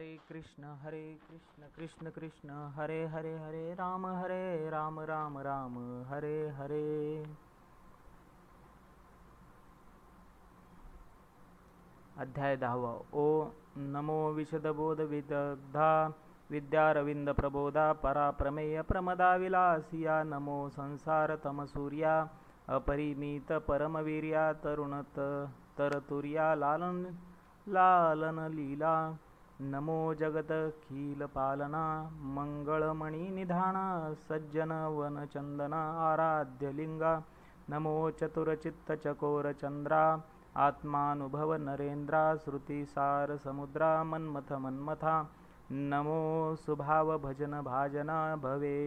कृष्ण कृष्ण कृष्ण हरे हरे हरे राम राम राम हरे हरे. अध्याय 10. ओ नमो विशदबोध विदग्धा विद्यारविंद प्रबोधा पराप्रमेय प्रमदा विलासिया. नमो संसार तमसूर्या अपरिमित परमवीर्या तरुणत तरतुर्या लालन लालन लीला. नमो जगत खील पालना मंगळमणी निधान सज्जन वनचंदना आराध्य लिंगा. नमो चतुरचित्त चकोर चंद्रा आत्मानुभव नरेंद्रा श्रुतिसार समुद्रा मन्मथ मन्मथा. नमो सुभाव भजन भाजना भवे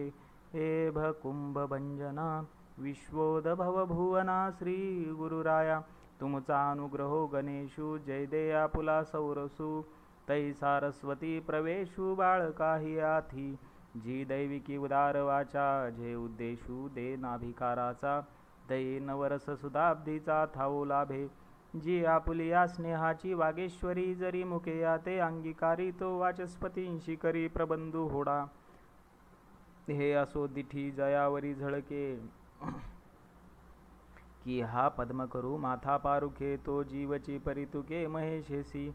एभ कुंभ भंजना विश्वोदभव भुवना. श्री गुरुराया तुमचा अनुग्रहो गणेशू जय दे आपुला सौरसू. तै सारस्वती प्रवेशू बाळकाही आथी जी दैविकी उदार वाचा जे उद्देशू दे नाभिकाराचा. दै नवरस सुधाब्दीचा थाऊ लाभे जी आपुलिया स्नेहाची वागेश्वरी. जरी मुके याते अंगीकारी तो वाचस्पतींशी करी प्रबंधू होडा. हे असो दिठी जयावरी झळके की हा पद्म करू माथा पारुखे. तो जीवची परितुके महेशेसी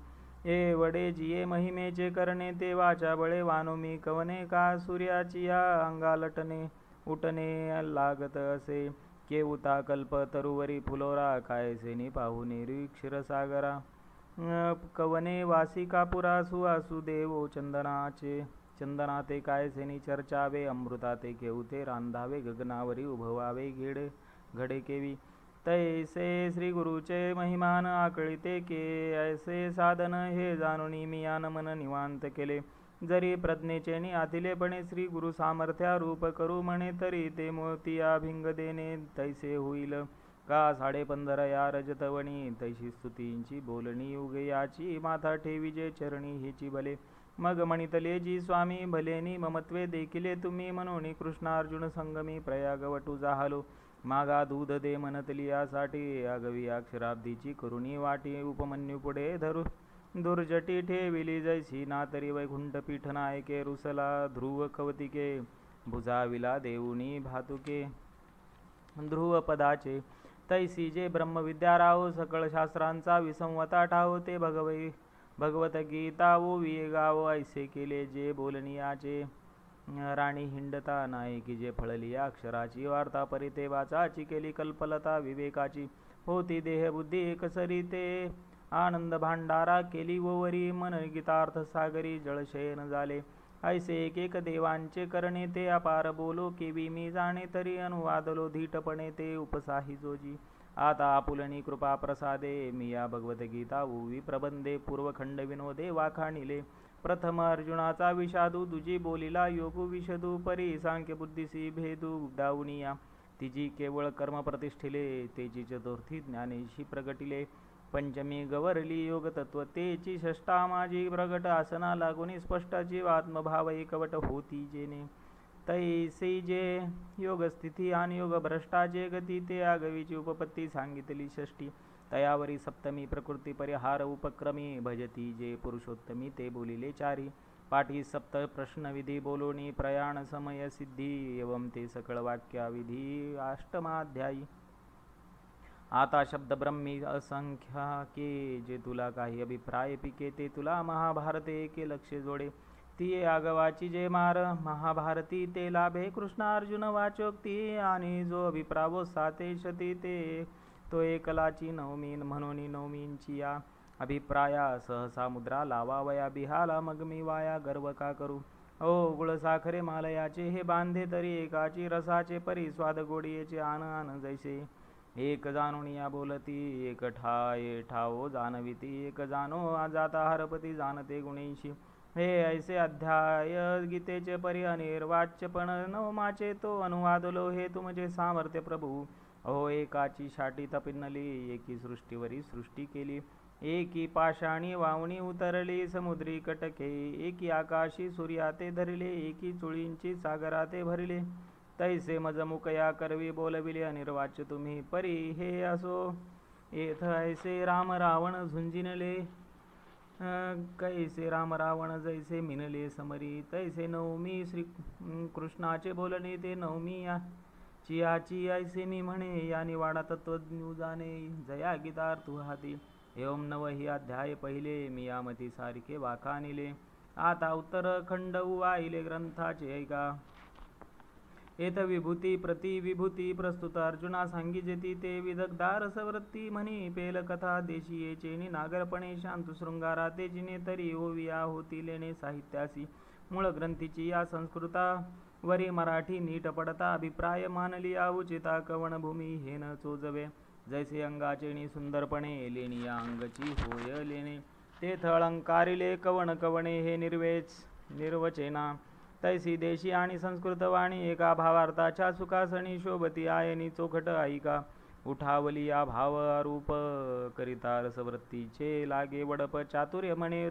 ए वडे जिये महिमेचे करणे ते वाचा बळे. वानुमी कवने का सूर्याची या अंगालटणे उठणे लागत असे. केऊता कल्प तरुवरी फुलोरा कायसेनी पाहुने क्षीरसागरा. कवने वासिका पुरा सुवासू देवो चंदनाचे चंदनाते कायसेनी चर्चावे. अमृताते केऊते रांधावे गगनावरी उभवावे घडे केवी. तैसे श्री गुरुचे महिमान आकळिते के ऐसे साधन हे जाणून मी यान मन निवांत केले. जरी प्रज्ञेचे नि आतिलेपणे श्री गुरु सामर्थ्या रूप करू म्हणे तरी ते मोतिया भिंग देणे तैसे होईल का. 15.5 या रजतवणी तैशी स्तुतींची बोलणी उगे याची माथा ठेवीजे चरणी हेची भले. मग म्हणितले जी स्वामी भलेनी ममत्वे देखिले तुम्ही म्हणून कृष्णार्जुन संगमी प्रयागवटू जाहलो. मागा दूध दे म्हणतली यासाठी आगवी अक्षराब्दीची करुणी वाटी. उपमन्यू पुढे धरू दुर्जटी ठेविली जैसी ना तरी वैकुंठ पीठ नायके. रुसला ध्रुव कवतिके भुजाविला देऊनी भातुके ध्रुव पदाचे. तैसी जे ब्रह्मविद्या राहो सकळ शास्त्रांचा विसंवता ठाव. ते भगवत गीता वो गाव ऐसे केले जे बोलनियाचे. राणी हिंडता नाही की जे फळली अक्षराची वार्ता. परिते वाचाची केली कल्पलता विवेकाची. होती देह बुद्धी एकसरी ते आनंद भांडारा केली वरी. मन गीतार्थ सागरी जळशयन झाले. ऐसे एक देवांचे करणे ते अपार बोलो केवी मी जाणे. तरी अनुवादलो धीटपणे ते उपसाही जोजी. आता आपुलनी कृपा प्रसादे मी या भगवत गीता उवी प्रबंधे. पूर्वखंड विनोदे वाखाणिले प्रथम अर्जुनाचा विषादू. दुजी बोलिला योगू विशदू परी सांख्य बुद्धीसी भेदू दावनिया. तिजी केवळ कर्म प्रतिष्ठिले तेची चतुर्थी ज्ञानेशी प्रगटिले. पंचमी गवरली योग तत्व तेची. षष्टा माझी प्रगट आसना लागुनी स्पष्टाची आत्मभाव एकवट होती जेने. तैसे जे योगस्थिती आणि योग भ्रष्टाचे गती ते आगवीची उपपत्ती सांगितली षष्टी. तयावरी सप्तमी प्रकृती परिहार उपक्रमी भजती जे पुरुषोत्तमी ते बोलिले चारी. पाठी सप्त प्रश्नविधी बोलोनी प्रयाण समय सिद्धी एवं ते सकळ वाक्याविधी अष्टमाध्यायी. आता शब्द ब्रह्मी असंख्याके जे तुला काही अभिप्राय पिके ते तुला महाभारते के लक्ष जोडे. ती आगवाची जे मार महाभारती ते लाभे कृष्णार्जुन वाचोक्ती. आणि जो अभिप्रावो साते शती ते तो एकलाची नवमी म्हणून नवमींची या. अभिप्राया सहसा मुद्रा लावावया बिहाला मग मी वाया गर्व का करू. ओ गुळसाखरे मालयाचे हे बांधे तरी एकाची. रसाचे परी स्वाद गोडीचे आन आन जैसे. एक जाणून या बोलती एक ठावो जाणविती. एक जाणो जाता हरपती जाणते गुणेशी. हे ऐसे अध्याय गीतेचे परी अनिर्वाच्य पण नवमाचे तो अनुवादलो हे तुमचे सामर्थ्य प्रभू. अहो एकाची शाटी तपिनली एकी सृष्टीवरी सृष्टी केली. एकी पाषाणी वावणी उतरली समुद्री कटके. एकी आकाशी सूर्याते धरिले एकी चुळींची सागराते भरिले. तैसे मज मुकया करवी बोलविले अनिर्वाच्य तुम्ही परी. हे असो येथ ऐसे राम रावण झुंजिनले कैसे राम रावण जैसे मिनले समरी, तैसे नवमी श्री कृष्णाचे बोलणे ते नवमी चियाची ऐसे मी म्हणे, या निवाडा तत्वज्ञ जाणे जया गीतार्थू हाती. एवं नव ही अध्याय पहिले, मी यामती सारखे वाखानिले. आता उत्तरखंड उवाइले ग्रंथाचे ऐका. एत विभूती प्रति विभूती प्रस्तुत अर्जुना सांगिजेती, ते विदग्धार सवृत्ती म्हणी पेल कथा देशी चेनी नागरपणे शांतु शृंगारा ते जिने तरी ओविया होती लेणे साहित्यासी. मूळ ग्रंथीची या संस्कृता वरी मराठी नीट पडता अभिप्राय मानली उचिता कवनभूमी हे न चोजवे. जैसे अंगाचेणी सुंदरपणे लेणी या अंगची होय लेणे, तेथ अलंकारिले कवण कवणे हे निर्वचेना. तैसी देशी आणि संस्कृत वाणी एका भावार्थाच्या सुखासणी शोभती आयनी चोखट ऐका. उठावली या भाव रूप करिता रसवृत्तीचे लागे वडप, चातुर्य म्हणे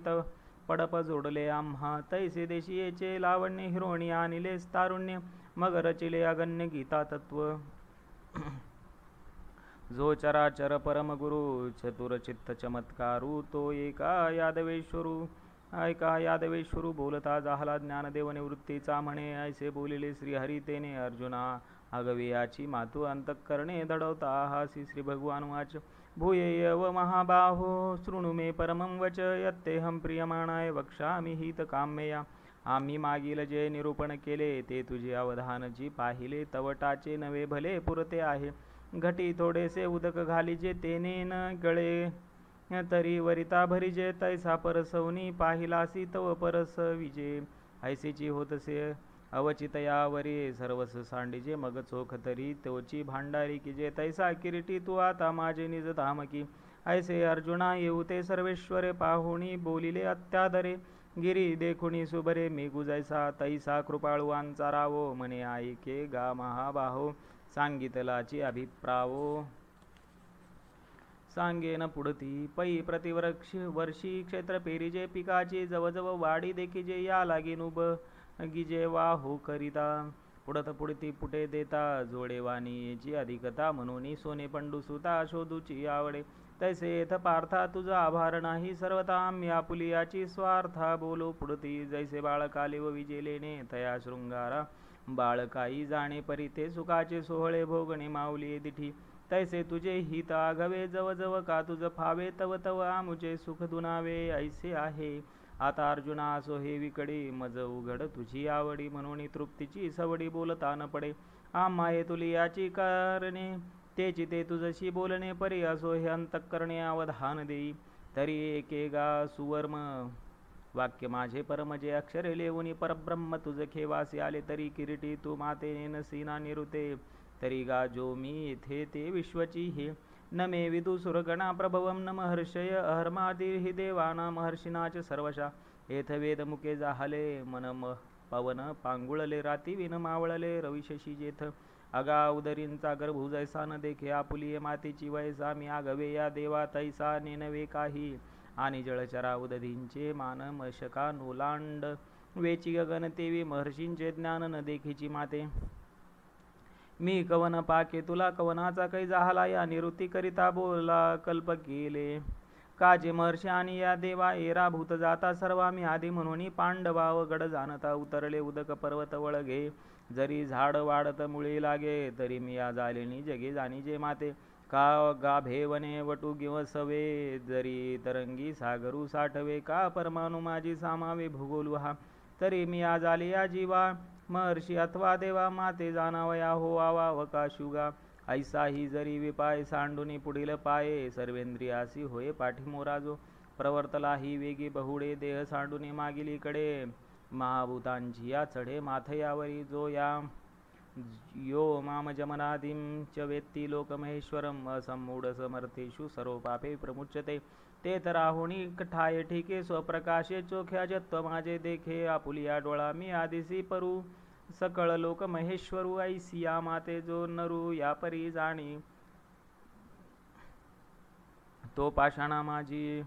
पडप जोडले आम्हा. तैसे देशीयेचे लावण्य हिरोणी आणिले तारुण्य, मग रचिले अगण्य गीता तत्व. जो चराचर परमगुरु चतुर चित्त चमत्कारू, तो ऐका यादवेश्वरू बोलता झाला ज्ञानदेव निवृत्तीचा म्हणे. ऐसे बोलिले श्रीहरी तेने अर्जुना, आगवियाची मातू अंतःकरणे दडवता हासी. श्री भगवान वाच भूयेव महाबाहो शृणु मे परमं वच, यत्तेहं प्रियमाणाय वक्ष्यामि हितकाम्यया. आम्ही मागील जे निरूपण केले ते तुझे अवधानची पाहिले, तवटाचे नवे भले पुरते आहे. घटी थोडेसे उदक घालीजे तेने न गळे, तरी वरिता भरीजे तैसा परसवनी पाहिलासी तव परस विजे. ऐसेची होतसे अवचितयावरी सर्वस सांडीजे, मग चोख तरी तोची भांडारी कीजे. तैसा किरीटी तू आता माझे निज धामकी. ऐसे अर्जुना येऊ ते सर्वेश्वरे पाहुणी बोलिले अत्यादरे, गिरी देखुनी सुबरे मी गुजैसा. तैसा कृपाळुवांचा रावो म्हणे ऐके गा महाबाहो, सांगितलाची अभिप्रावो. सांगेन पुढती पै वर्षी क्षेत्र पेरीजे पिकाची, जवजव वाढी देखीजे या लागी नुब गिजे वाहू करिता. पुढती पुटे देता जोडेवानी याची अधिकता, म्हणून सोने पंडुसुता शोधूची आवडे. तैसे येथ पार्था तुझा आभार नाही सर्वता, आम्ही आपुलियाची स्वार्था बोलो पुढती. जैसे बाळकाले व विजेलेने तया शृंगारा, बाळकाई जाणे परी ते सुखाचे सोहळे भोगणे माऊली दिठी. तैसे तुझे हित आघवे जवजव का तुझ फावे, तव तव आमुचे सुख दुनावे ऐसे आहे. आता अर्जुना असो हे विकडी, मज उघड तुझी आवडी, म्हणून तृप्तीची सवडी बोलता न पडे. आम्हा हे तुलियाची कारणे तेची ते तुझशी बोलणे परी, असो हे अंतःकरणे अवधान देई. तरी एके गा सुवर्म वाक्य माझे परम, जे अक्षरे लेवुनी परब्रह्म तुझ खेवासी आले. तरी किरीटी तू मातेने नसीना निरुते, तरी गा जो मी येथे ते विश्वची हे. न मे विदु सुरगणा प्रभवम न महर्षय अहर्मादी हि देवाना महर्षिनाच सर्वशा. येथ वेद मुके जाहले मन पवन पांगुळले, राती विन मावळले रविशशी जेथ. अगा उदरींचा गर्भू जैसा न देखे आपुलिये मातेची वैसा, मी आगवे या देवा तैसा नेनवे काही. आणि जळचरा उदधींचे मान मशका नोलांड, वेची गगन तेवी महर्षींचे ज्ञान न देखीची माते. मी कवन पाके तुला कवनाचा कै झाला, या निवृत्ती करिता बोला कल्प केले. काजे महर्षी आणि या देवा एराभूत जाता सर्वा, मी आधी म्हणून पांडवाव गड जाणता. उतरले उदक पर्वत वळगे, जरी झाड वाढत मुळे लागे, तरी मी या जालेनी जगे जाणीजे माते. का गाभे वने वटू गिवसवे, जरी तरंगी सागरू साठवे, का परमाणु माझी सामावे भूगोलू हा. तरी मी या जाले या जीवा, महर्षी अथवा देवा माते जाणावया हो आवा वकाशुगा. ऐसा ही जरी विपाय सांडुनी पुढील पाये, सर्वेंद्रियासी होय पाठीमोरा जो. प्रवर्तला ही वेगी बहुडे देह सांडुनी मागिलीकडे, महाभूतांची या चढे माथयावरी जो. यो माम जमनादिं च वेत्ती लोकमहेश्वरम, असम्मूढ समर्थेषु सर्व पापे प्रमुच्यते. ते तराहुणी ठाये ठिके स्वप्रकाशे, चोख्या जत्व माझे देखे आपुलिया डोळा. मी आदिसी परू सकळ लोक महेश्वरू, ऐसिया माते जो नरू या परी जाणी. तो पाषाणा माझी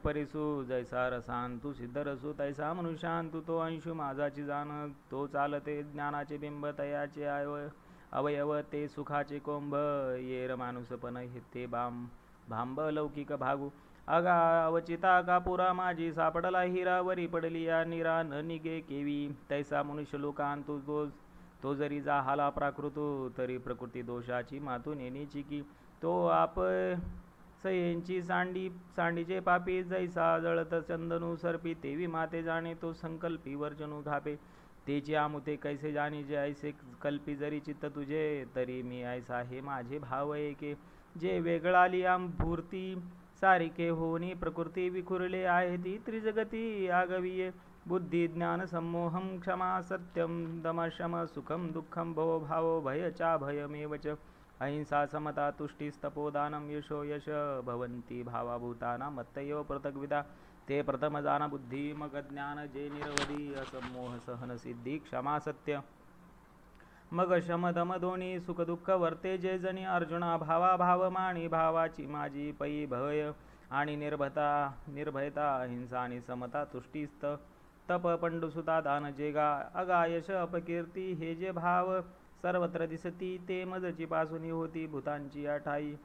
परिसू, जैसा रसांतू सिद्धरसू तैसा मनुष्यांतू. तो अंशु माझाची जाण, तो चालते ज्ञानाचे बिंब, तयाचे अवयव ते सुखाचे कोंभ. येर माणूसपण ते भांब लौकिक भागू. अगा अवचिता कापुरा माझी सापडला हिरा वरी पडली या निरा न निगे केवी तैसा मनुष्य लोकांत तो जरी जाहाला प्राकृतो तरी प्रकृती दोषाची मातून येण्याची की तो आप सयेंची सांडीचे पापी जैसा जळत चंदनू सरपी तेवी माते जाणे तो संकल्पी वर्जनू घापे तेची आमुते कैसे जाणी जे ऐसे कल्पी जरी चित्त तुझे तरी मी ऐसा हे माझे भाव एके जे वेगळाली भूर्ती सारिके होनी प्रकृती विखुरले आहे ती त्रिजगती आगविये बुद्धी ज्ञान सम्मोहम क्षमा सत्यम दमशम सुखम दुःखम भो भावो भय चा भयमेव च अहिंसा समता तुष्टिस्तपोदानं यशो यश भवन्ति भावाभूतानां मत्तयो पृथग्विदा ते प्रथम जान बुद्धी मग ज्ञान जे निरवधी असमोह सहन सिद्धी क्षमा सत्य मग शम दम दोन्ही सुख दुःख वर्ते जे जनी अर्जुना भावा भाव माणी भावाची माझी पै भय आणि निर्भयता अहिंसा आणि समता तुष्टीस्त तप पंडुसुता दान जेगा अगायश अपकीर्ती हे जे भाव सर्वत्र दिसती ते मजची पासून होती भूतांची आठाई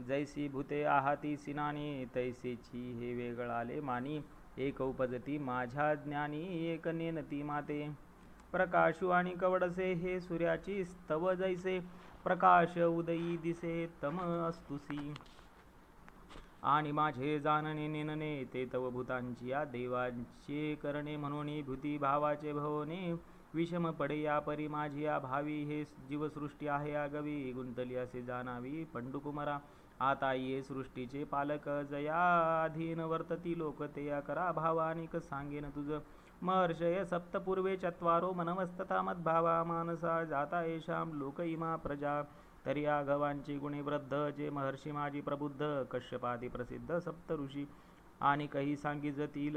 जैसी भूते आहाती सिनानी तैसेची हे वेगळाले मानी एक उपजती माझ्या ज्ञानी एक नेनती माते प्रकाशू आणि कवडसे हे सूर्याची स्तव जैसे प्रकाश उदयी दिसे तम अस्तुसी आणि माझे जाणणे नेनने ते तव भूतांची या देवांचे करणे म्हणून भूती भावाचे भवने विषम पडे या परी माझी या भावी हे जीवसृष्टी आहे आगवी गुंतली असे जाणावी पंडुकुमारा आता ये सृष्टीचे पालक जया अधीन वर्तती लोक ते करा भावानिक सांगेन तुझ महर्षय सप्तपूर्वे चत्वारो मनवस्तथा मद्भावा मानसा जाता येषां लोक इमा प्रजा तरी आघवांची गुणे वृद्ध जे महर्षी माझी प्रबुद्ध कश्यपादी प्रसिद्ध सप्त ऋषी आणि काही सांगिततील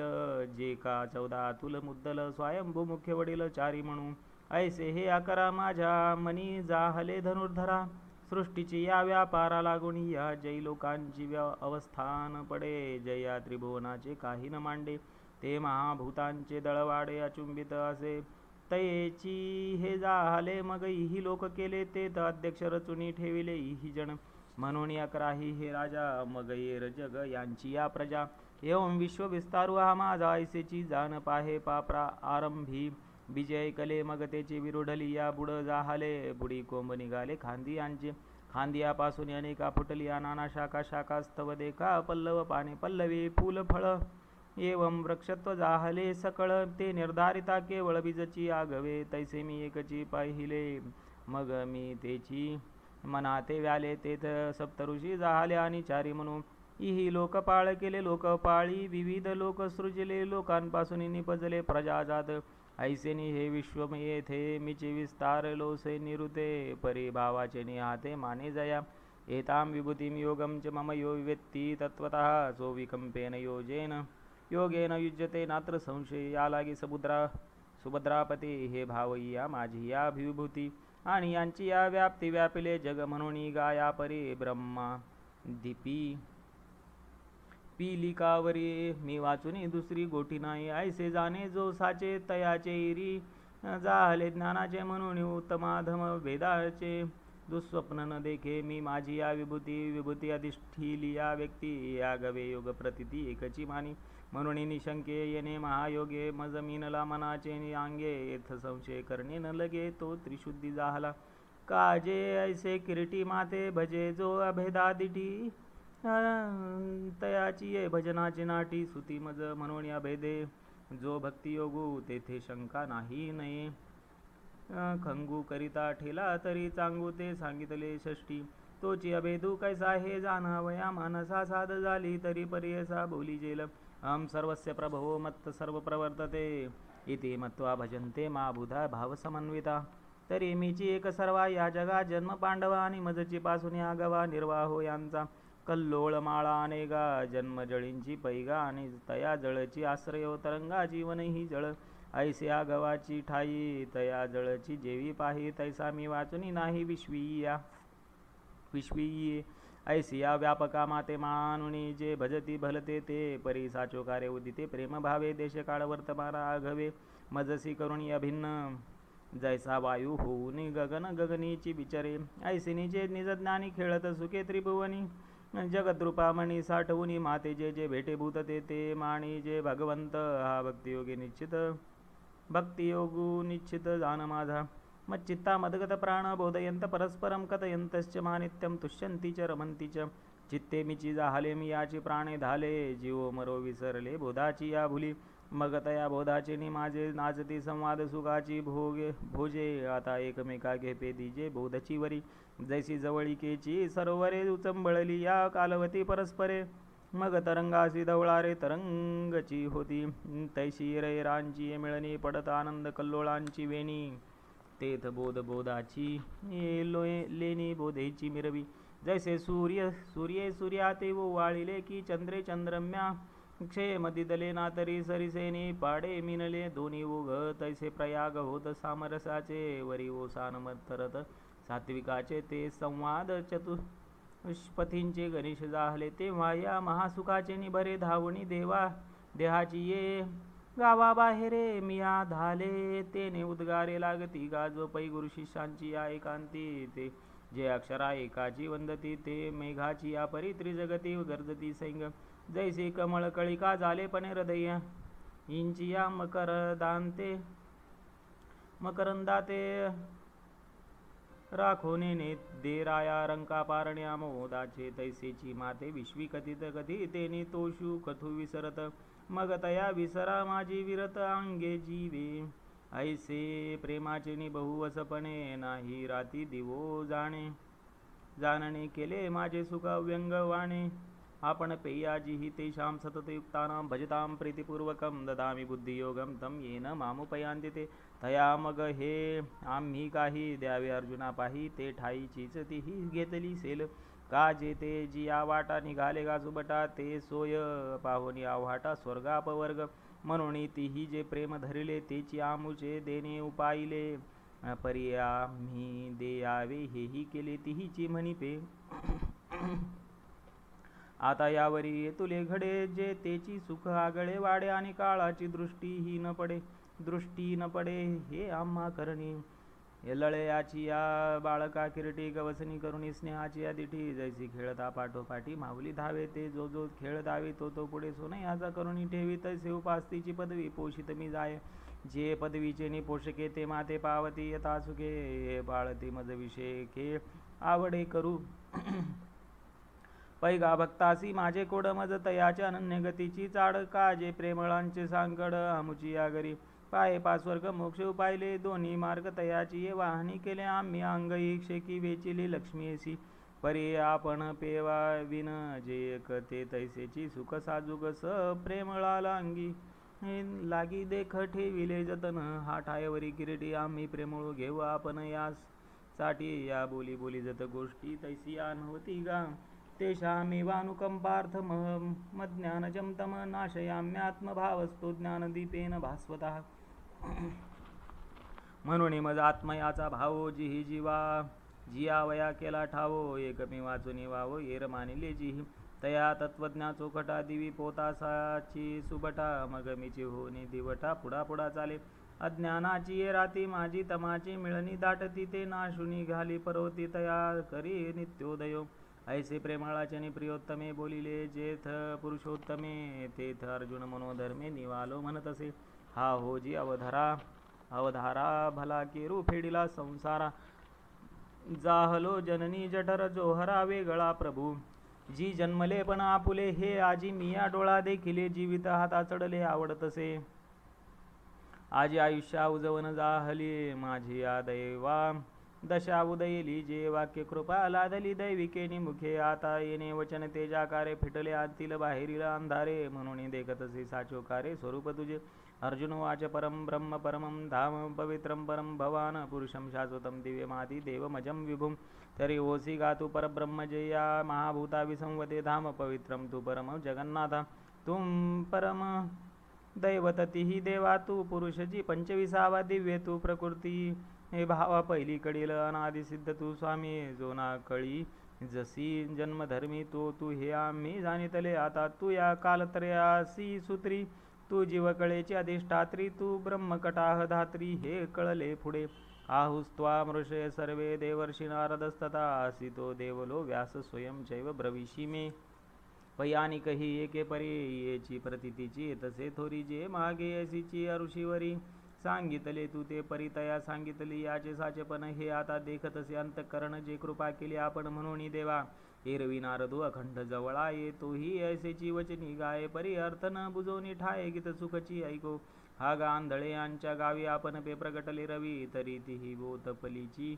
जे का 14 अतुल मुद्दल स्वयंभू मुख्य वडील चारी म्हणू ऐसे हे आकरा माझ्या मनी जाहले धनुर्धरा सृष्टीची या व्यापारा लागून या जै लोकांची अवस्थान पडे जया त्रिभुवनाचे काही न मांडे ते महाभूतांचे दळवाडे अचुंबित असे तयेची हे जाहले मग ही लोक केले ते अध्यक्ष रचुनी ठेविले ही जण म्हणून अकराही हे राजा मग येर जग यांची या प्रजा एवं विश्व विस्तारू हा माझा ऐसेची जाण पाहे पापरा आरंभी विजय कले मग त्याची विरुढली या बुड जाहले बुडी कोंब निघाले खांदी यांचे खांदियापासून अनेका फुटलिया नाना शाखा शाखा स्तव देखा पल्लव पाने पल्लवी फूल फळ एवं वृक्षत्व जाहले सकळ ते निर्धारिता केवळ बीजची आगवे तैसे मी एकची पाहिले मग मी तेची मनाते व्याले तेथ सप्तऋषी जाहले आणि चारी म्हणून ही लोकपाळ केले लोकपाळी विविध लोक सृजले लोकांपासून निपजले प्रजाजात ऐसेनी हे विश्व येथे मिचे विस्तार लोसे निरुते परिभावाचे निहाते माने जया एताम विभूतिम योगम च मम यो व्यक्ती तत्वतः सो विकंपेन योगेन युज्यते नात्र संशय या लागी सुभद्रापती हे भावय्या माझी या विभूती आणि यांची या व्याप्ती व्यापिले जग म्हणून गाया परी ब्रह्मा दीपी पिलिकावरी मी वाचुनी दुसरी गोटी नाही ऐसे जाणे जो साचे तयाचे इरी जाहले ज्ञानाचे म्हणून उत्तमाधम वेदाचे दुःस्वप्न न देखे मी माझी या विभूती अधिष्ठिली या व्यक्ती या गवे योग प्रतिती एकची मानी म्हणून निशंके येणे महायोगे मजमीनला मनाचे अंगे येथ संशय करणे न लगे तो त्रिशुद्धी जाहला काजे ऐसे किरीटी माते भजे जो अभेदादिटी तयाची ये भजनाची नाटी सुती मज म्हणून या भेदे जो भक्ती योगू तेथे शंका नाही नये खंगू करिता ठेला तरी चांगू ते सांगितले षष्टी तोची अभेदू कैसा हे जाणावया मानसा साध झाली तरी पर्यसा बोली जेल अहम सर्वस्य प्रभो मत्त सर्व प्रवर्तते इति मत्वा भजन्ते मा बुधा भावसमन्विता तरी मीची एक सर्वा या जगा जन्म पांडवा आणि मजची पासून या गवा निर्वाहो यांचा कल्लोळ माळा अनेगा जन्म जळींची पैगा आणि तया जळची आश्रयो तरंगा जीवन ही जळ ऐसे या गवाची ठाई तया जळची जेवी पाही तैसा मी वाचुनी नाही विश्वीये ऐसी या व्यापका माते मानुनी जे भजती भलते ते परी साचो कार्य उदिते प्रेम भावे देश काळ वर्तमाना आघवे मजसी करुणी अभिन्न जैसा वायू होऊनी गगन गगनीची बिचरे ऐसिनी जे निज ज्ञानी खेळत सुखे त्रिभुवनी जगद्रूपामणी साठवूनी माते जे जे भेटे भूत ते माणी जे भगवंत हा भक्तियोगू निश्चित जान माझा मच्चित्ता मदगत प्राण बोधयंत परस्परं कथयंतश्च मानित्यं तुष्यन्ति च रमन्ति च चित्ते मिची जाहले मी याची प्राणे धाले जीवो मरो विसरले बोधाची या भुली मग तया बोधाचे नि माझे नाचती संवाद सुखाची भोजे आता एकमेका घेपे दिजे बोधची वरी जैसी जवळिकेची सरोवरे उचंबळली या कालवती परस्परे मग तरंगासी धवळारे तरंगची होती तैशी रैरांची मिळणी पडत आनंद कल्लोळांची वेणी तेथ बोधाची लेणी बोधेची मिरवी जैसे सूर्ये सूर्याते वो वाळिले की चंद्रे चंद्रम्या क्षेम दिदले ना तरी सरिसेनी पाडे मिनले दोन्ही उघ तैसे प्रयाग होत सामरसाचे वरी ओसान मत्तरत सात्विकाचे ते संवाद चतुष्पथींचे गणेश जाहले तेव्हा या महासुखाचे निभरे धावणी देहाची ये गावा बाहेरे मिया धाले तेने उद्गारे लागती गाजो पै गुरु शिष्यांची या एकांती ते जे अक्षरा एकाची वंदती ते मेघाची या परी त्रिजगती गर्जती सैंग जैसे कमळ कळिका झाले पण हृदय इंची या मकरंदाते राखोने देराया रंका पारण्या मोदाचे तैसेची माते विश्वी कथित कथितेने तोषू कथू विसरत मग तया विसरा माझी विरत अंगे जीवे ऐसे प्रेमाचे नि बहुवसपणे नाही राती दिवो जाणणे केले माझे सुख व्यंग वाणे आपण पेयाजी हि तेषां सततयुक्तानां भजतां प्रीतिपूर्वकं ददामि बुद्धियोगं तं येन मामुपयांति ते तया मग हे आम्ही काही द्यावे अर्जुना पाही ते ठाईचीच तीही घेतली सेल का जेते जी आवाटा निघाले गा सुबटा ते सोय पाहोनी आव्हाटा स्वर्गापवर्ग म्हणून तीही जे प्रेम धरिले तेची आमुचे देणे उपाईले परी आम्ही देयावे हेही केले तीहीची म्हणिपे आता यावरी तुले घडे जे तेची सुख आगळे वाडे आणि काळाची दृष्टी न पडे हे आम्हा करणी लळयाची या बाळका किरटी गवसनी करुणी स्नेहाची या दिठी जैसी खेळता पाठोपाठी माऊली धावे ते जो खेळ धावे तो पुढे सोनयाचा करुणी ठेवी तैसे उपास्तीची पदवी पोषित मी जाय जे पदवीचे नि पोषके ते माते पावती यथा सुखे बाळती मज विषेके आवडे करू पैगा भक्तासी माझे कोड मज तयाच्या अनन्य गतीची चाड काजे प्रेमळांचे सांकड आमुची या घरी पाये पास्वर्ग मोक्ष उपायले दोन्ही मार्ग तयाची ये वाहनी केले आम्ही अंग इक्षेकी वेचिली लक्ष्मीसी परी आपण पेवा विन जे एक ते तैसेची सुख साजुक स प्रेमळाला अंगी लागी देख ठेविले जतन हा ठायवरी किरीटी आम्ही प्रेमळू घेऊ आपण यास साठी या बोली जत गोष्टी तैसी नव्हती गा तेषामेवानुकंपार्थ मज्ञानजं तम नाशयाम्यात्मभावस्तु ज्ञानदीपेन भास्वतः म्हणून मज आत्मयाचा भावो जिही जियावया केला ठावो एकमे वाचून वावो येर मानिले जिही तया तत्वज्ञा चोखटा दिवी पोतासाची सुबटा मग मिची होनी दिवटा पुढा चाले अज्ञानाची ये राती माझी तमाची मिळणी दाटती ते नाशुनी घाली परोती तया करी नित्योदयो ऐसे प्रेमाळाचे नि प्रियोत्तमे बोलिले जेथ पुरुषोत्तमे तेथ अर्जुन मनोधर्मे निवालो म्हणतसे हा होजी अवधारा भला केरू फेडिला संसारा जाहलो जननी जठर जोहरा वेगळा प्रभू जी जन्मले पण आपुले हे आजी मिया डोळा देखिले जीवित हाता चढले आवडतसे आजी आयुष्या उजवण जाहली माझी या दैवा दशा उदयली जे वाक्य कृपा लादली दैविकेनी मुखे आता येणे वचन तेजाकारे फिटले आतील बाहेरील अंधारे म्हणून देखतसे साचोकारे स्वरूप तुझे अर्जुन वाच परम ब्रह्म परमं धाम पवित्रं परम भवान पुरुषं शाश्वतं दिव्यमादि देवमजं विभुं तरी ओसी गातु परब्रह्म जया महाभूता विसंवते धाम पवित्रं तु परम जगन्नाथ तुम परम दैवतती देवा तू पुरुषजी 25वा दिव्य तू प्रकृती हे भावा पहिली कडील अनादि सिद्ध तू स्वामी जोना कळी जसी जन्मधर्मी तू हे आम्ही जाणितले आता तू या कालत्रयासी सूत्री तू जीवकळेची अधिष्ठात्री तू ब्रह्मकटाह धात्री हे कळले पुढे आहुस्त्वा मृषे सर्वे देवर्षि नारदस्तथा आसितो देवलो व्यास स्वयं चैव ब्रवीषि मे. पयानी कही एके परी येची प्रतितीची तसे थोरी जे मागे अशीची ऋषीवरी. सांगितले तू ते परितया सांगितली याचे साचेपण हे आता देखतसे अंतःकरण जे कृपा केली आपण म्हणून देवा. एरवी नारदो अखंड जवळा येतोही ऐसेची वचनी गाये परी अर्थ न बुजवणी ठाये गीत सुखची ऐको. हा गा आंधळे यांच्या गावी आपण पे प्रगटले रवी तरी तीही बोतपलीची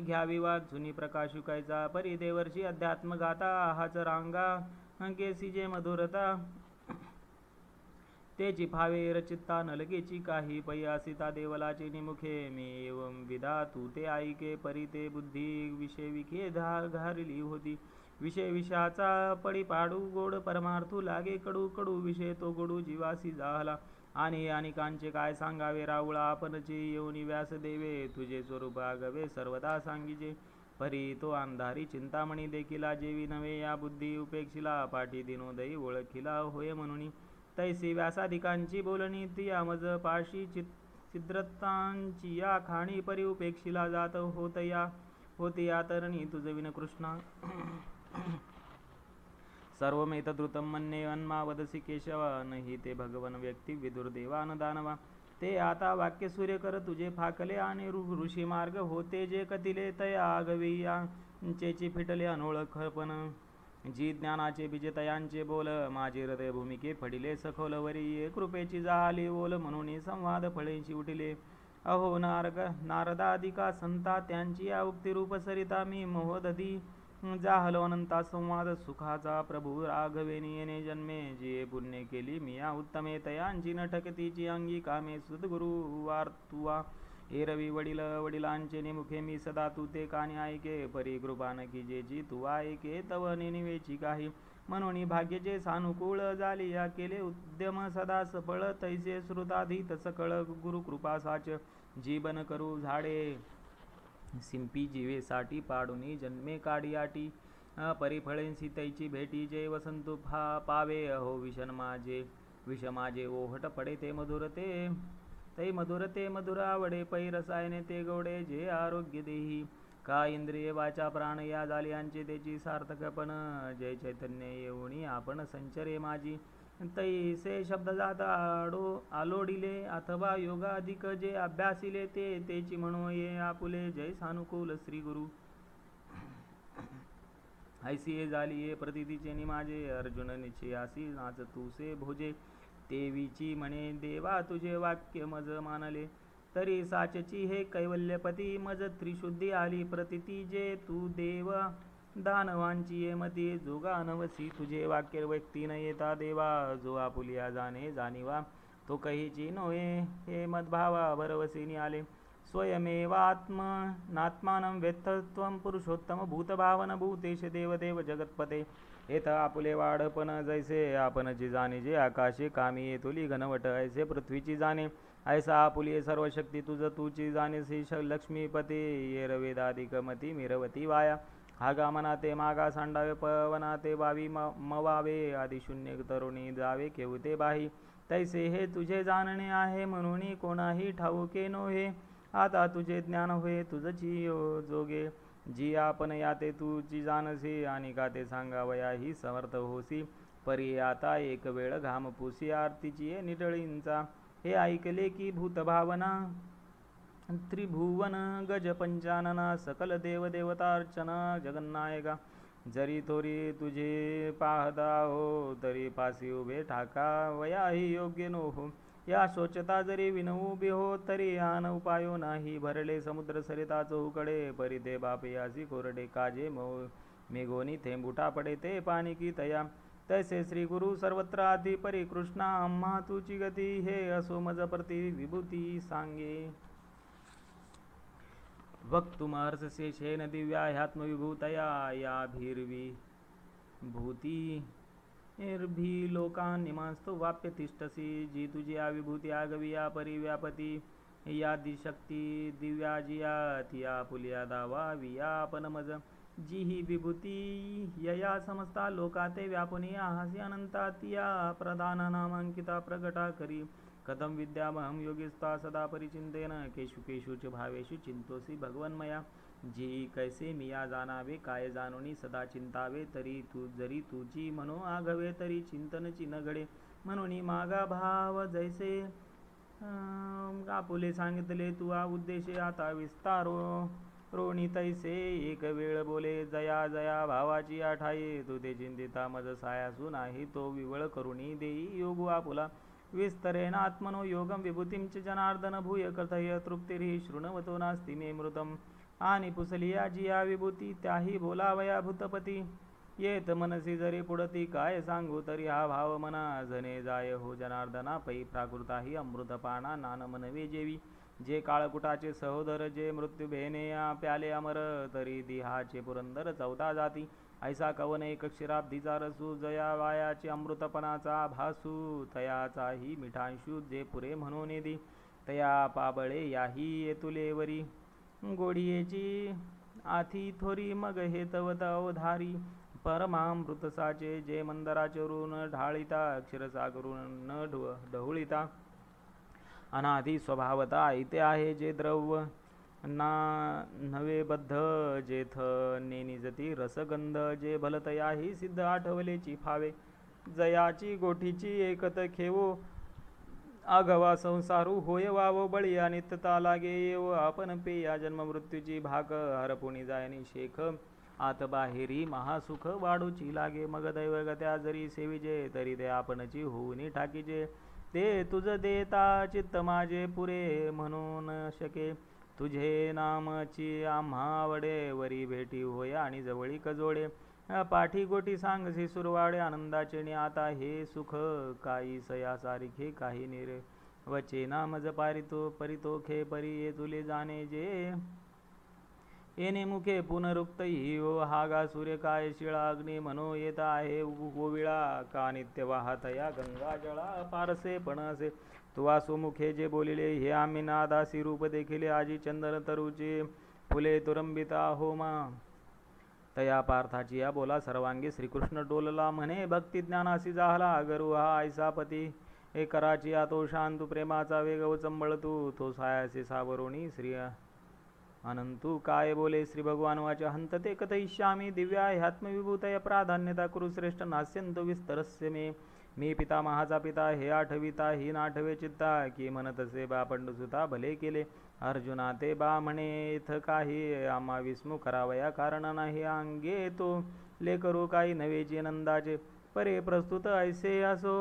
घ्यावी वाचुनी प्रकाशुकायचा परी देवर्षी अध्यात्म गाता हाच रांगा केसी जे मधुरता. तेची फावे रचिता नलकेची काही पया सीता देवलाचे निमुखे मी एवं विधा तू ते ऐके परी ते बुद्धी विषय विखे घारिली होती. विषय विषाचा पडी पाडू गोड परमार्थू लागे कडू कडू विषय तो गोडू जीवासी झाला. आणि अनेकांचे काय सांगावे रावळा आपणचे येऊनी व्यास देवे तुझे स्वरूप आगवे सर्वदा सांगिजे. परी तो अंधारी चिंतामणी देखिला जेवी नव्हे या बुद्धी उपेक्षिला पाठी दिनोदयी ओळखिला होय म्हणून. तैसी व्यासाधिकांची बोलणी ती मज पाशी छिद्रतांची या खाणी परी उपेक्षिला जात होते या तरणी तुझ विन कृष्णा. सर्वमेतद्रुतं मन्ये अन्मा वदसी केशव नहि ते भगवन व्यक्ती विदुर्देवान दानवा. ते आता वाक्य सूर्य कर तुझे फाकले आणि ऋषी मार्ग होते जे कथिले तया आगवी यांचेची फिटले अनोळखपण. जी ज्ञानाचे बीजे तयांचे बोल माझे हृदय भूमिके फडिले सखोल वरी कृपेची जाली ओल म्हणून संवाद फळेशी उठिले. अहो नारदादिका संता त्यांची या उक्तिरूप सरिता मी मोहदधी जाहलो अनंता संवाद सुखाचा प्रभू राघवेनी येणे जन्मे. जी पुण्य केली मी या उत्तमे तयांची नटकतीची अंगी कामे सद्गुरु वार्तुवा. एरवी वडिलांचे निमुखे मी सदा तू ते कानी ऐके परी कृपा न की जी तू ऐके तव निवेची काही. म्हणून भाग्यचे सानुकूळ झाली या केले उद्यम सदा सफळ तैसे श्रुताधीत सकळ गुरुकृपा साच. जीवन करू झाडे सिंपी जीवेसाठी पाडुनी जन्मे काढियाटी. परिफळेंसी तैची भेटी जे वसंतु पावे अहो विष माझे ओहट पडे ते मधुर ते मधुर आवडे पै रसायने ते गोडे जे आरोग्य देही. का इंद्रिय वाचा प्राण या जालियांचे त्याची सार्थकपण. जय चैतन्य येऊनी आपण संचरे माझी. तैसे शब्द जात आलोडिले अथवा योगाधिक जे अभ्यासिले ते तेची म्हणू ये आपुले. जय सानुकूल श्री गुरु. ऐसी ये झाली ये प्रतितीचे निमाजे अर्जुन निश्चयासी नाच तुसे भोजे. तेवीची म्हणे देवा तुझे वाक्य मज मानले तरी साचची हे कैवल्यपती. मज त्रिशुद्धी आली प्रतिती जे तू देव दानवांची ये मती. जोगा नवसी तुझे वाक्य व्यक्ती न येता देवा. जो आपुलिया जाणे जाणीवा तो कहीची नोहे हे मद्भावा भरवसेनी आले. स्वयमेवात्मनात्मानं वेत्तत्वं पुरुषोत्तम भूतभावन भूतेश देवदेव जगत्पते. येथ आपुले वाढपण जैसे आपणची जाणे जे आकाशे कामी येतुली घनवट ऐसे पृथ्वीची जाणे. ऐसा आपुली सर्व शक्ती तुझ तूची जाणेसी लक्ष्मीपती. येरवेदाधिक मती मिरवती वाया. हागा मना ते मागा सांडावे पवना ते वावी मवावे. आदिशून्य तरुणी जावे केवते बाही. तैसे हे तुझे जाणणे आहे म्हणून कोणाही ठाऊके नोहे. आता तुझे ज्ञान होय तुझची जोगे. जी आपण याते तुझी जानसी आणि का ते सांगावया ही समर्थ होसी. परी आता एक वेळ घाम पुसी आरतीची निटळींचा. हे ऐकले की भूतभावना त्रिभुवन गज पंचानना सकल देवदेवतार्चना जगन्नायका. जरी थोरी तुझे पाहता हो तरी पासी उभे ठाका वयाही योग्य नो हो. या शोचता जरी विनवू बी हो तरी आन उपायो नाही. भरले समुद्र सरिता चहूकडे परी ते बापयासी कोरडे काजे मेघोनी थेंबुटा पडे ते पाणी की तया. तैसे श्री गुरु सर्वत्र आधी परी कृष्णा आम्हा तुची गती. हे असो मज प्रति विभूती सांगे. वक्तुमर्हसि शेन दिव्याह्यात्मविभूतया याभिर्विभूती भी लोकान् निमांस्तु वाप्य तिष्ठसी. जी तुझी या विभूती आगवी या परी व्यापती. या दिशक्ती दिव्या जिया तिया पुलिया दावा विया आपण मज. जी ही विभूती यया समस्ता लोका ते व्यापुनी हासी अनंता. तिया प्रधान नामांकिता प्रगटा करी कथं विद्यामहं योगिस्त्वा सदा परिचिंतेन केषु केषु च भावेषु चिंतोसी भगवन्मया जी कैसे मिया जाणावे काय जाणुनी सदा चिंतावे जरी तुझी मनो आघवे तरी चिंतनची न घडे म्हणून मागा भाव जैसे आपुले सांगितले तुआ उद्देशे आता विस्तारो रोणी तैसे एक वेळ बोले जया जया भावाची आठाई तू ते चिंतिता मज सायासू नाही तो विवळ करुणी देई योगू आपुला विस्तरेण आत्मनो योगम विभूतिं च जनार्दन भूय कथय तृप्तिर्हि शृण्वतो नास्ति मे मृतम आणि पुसलिया जिया विभूती त्याही बोलावया भूतपती येत मनसी जरी पुढती काय सांगू तरी हा भाव मना जने जाय हो जनार्दना पै प्राकृताही अमृतपाना नान मनवे जेवी जे काळकुटाचे सहोदर जे मृत्यू भेनेया प्याले अमर तरी दिहाचे पुरंदर 14 जाती ऐसा कवन एक क्षीराब्धीचा रसू जया वायाचे अमृतपणाचा भासू तयाचाही मिठांशू जे पुरे म्हणून दे तया पाबळे याही येतुलेवरी गोडियेची आथी थोरी मग हे तवत अवधारी परमामृतसाचे जे मंदराचरून ढाळिता क्षीरसागरून न ढवळिता अनादि स्वभावता ऐते आहे जे द्रव्य ना नवे बद्ध जेथ नेनिजती रसगंध जे भलतयाही सिद्ध आठवलेची फावे जयाची गोठीची एकत खेवो आघवा संसारू होय वावो बळी अनित्यता लागे येव आपण पेया जन्म मृत्यूची भाक हरपुणी जायनी शेख आत बाहेरी महासुख वाढूची लागे मग दैवगत्या जरी सेविजे तरी ते आपणची होऊनी ठाकीजे ते तुझ देता चित्त माझे पुरे म्हणून शके तुझे नामची आम्हावडे वरी भेटी होय आणि जवळी कजोडे पाठी गोटी सांगसी सुरवाडे आनंदाचे नि आता हे सुख काही सया सारिखे काही निरे वचे नामज परितोखे परी ये तुले जाणे जे येणे मुखे पुनरुक्त हो हागा सूर्य काय शिळा अग्नी म्हणो येत आहे गोविळा का नित्य वाहतया गंगा जळा पारसे पणसे तुवा सुमुखे जे बोलिले हे आम्ही नादासी रूप देखिले आजी चंदन तरुचे फुले तुरंबिता होमा तया पार्थाची या बोला सर्वांगी श्रीकृष्ण डोलला म्हणे भक्ती ज्ञानासी जाहला गरु हा ऐसा पती हे कराची तो शांतू प्रेमाचा वेग चंबळतू तो सायासे सावरुणी श्री अनंतू काय बोले श्री भगवान वाच हंतते कथयिष्यामि दिव्या ह्यात्मविभूतय प्राधान्यता कुरु श्रेष्ठ नास्यंतो विस्तरस्य मी पितामहाचा पिता हे आठविता ही नाठवे चित्ता की म्हणतसे बा पंडुसुता भले केले अर्जुना ते बा म्हणे इथ काही आम्हा विस्मुख करावया कारण नाही अंगे तो लेकरू काही नवेची नंदाचे परे प्रस्तुत ऐसे असो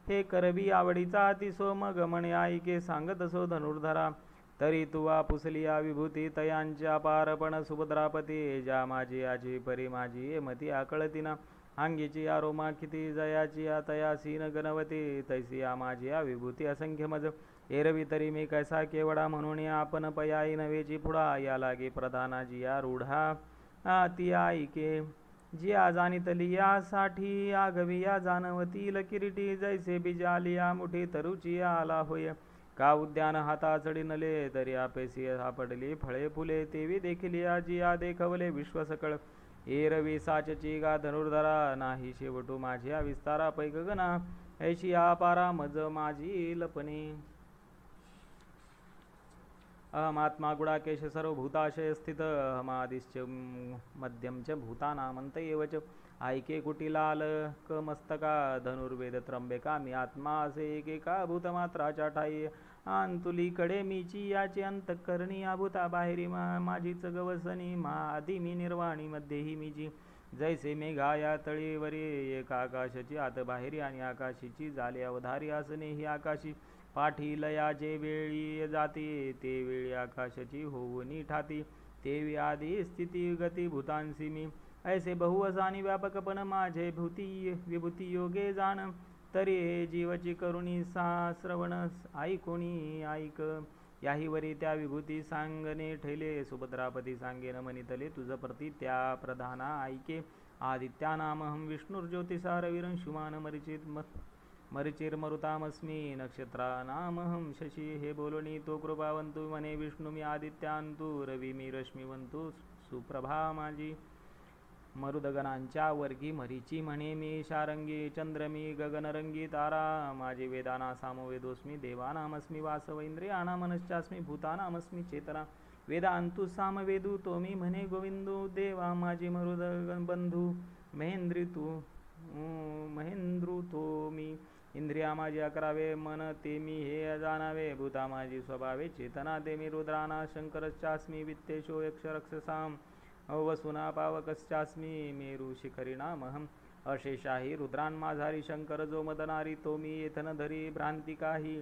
हे करवी आवडीचा अतिसो मग म्हणे ऐके सांगत असो धनुर्धरा तरी तुवा पुसलिया विभूती तयांच्या पारपण सुभद्रापती ज्या माझी आजी परी माझी मती आकळतीना अंगीची आरोमा किती जयाची तयासीन गणवती तैसी माझी विभूती असंख्य मज एरवी तरी मी कैसा केवडा म्हणून आपण पयाई नवेची पुढा या लागे प्रधानाजी या रूढा ती ऐके जी जाणितली यासाठी आगवी या जानवतील किरीटी जैसे बिजालिया मुठी तरुची आला होय का उद्यान हाता चढिनले तरी आपेसी सापडली फळे फुले तेवी देखील आजी या देखवले विश्वसकळ एरवी साचची गा धनुर्धरा नाही शेवटू माझ्या विस्तारा पैगगना ऐशी पारा मज माझी लपणे अहमात्मा गुडाकेश सर्वभूताशय स्थित अहमादिश्च मध्यम च भूतानामंत एवच ऐके कुटिलाल क मस्तका धनुर्वेद त्र्यंबका मी आत्मा असे एकेका भूतमात्राच्या ठाई अंतुलीकडे मीची याचे अंतःकरणी आभूता बाहेरी माझीच गवसनी आधी मी निर्वाणी मध्येही मीची जैसे मेघा या तळीवरी एक आकाशाची आत बाहेरी आणि आकाशीची झाले अवधारी असणे ही आकाशी पाठी लया जे वेळी जाती ते वेळी आकाशाची होऊनी ठाती तेवी आधी स्थिती गती भूतांसी मी ऐसे बहुवसानी व्यापकपण माझे विभूती योगे जाण तरी हे जीवची करुणी श्रवण ऐकोणी ऐक याही वरी त्या विभूती सांगणे ठेले सुभद्रापती सांगेन मनितले तुझ प्रती त्या प्रधाना ऐके आदित्यानामहं विष्णुर्ज्योतिषा रविरंशुमान मरुतामस्मी नक्षत्रानामहं शशी हे बोलणी तो कृपावंतु मने विष्णू मी आदित्यांतु रवी मी रश्मिवंतु सुप्रभा माझी मरुदगणांच्या वर्गी मरीची म्हणे मी शारंगी चंद्र मी गगनरंगी तारा माझे वेदाना सामवेदोस्मी देवानामस्मी वासवेंद्रियाणा मनश्चास्मी भूतानामस्मी चेतना वेदांतु सामवेदू तो मी म्हणे गोविंदू देवा माझी मरुदगण बंधू महेंद्रू तो मी इंद्रिया माझी 11 मन ते मी हे जाणावे भूता माझी स्वभावे चेतना ते मी रुद्राना शंकरश्चास्मी वित्तेशो यक्षरक्षसाम वसुना पावकश्चास्मी मेरू शिखरिणामहम अशेषाही रुद्रान्माझारी शंकर जो मदनारी तो मी येथन धरी भ्रांती काही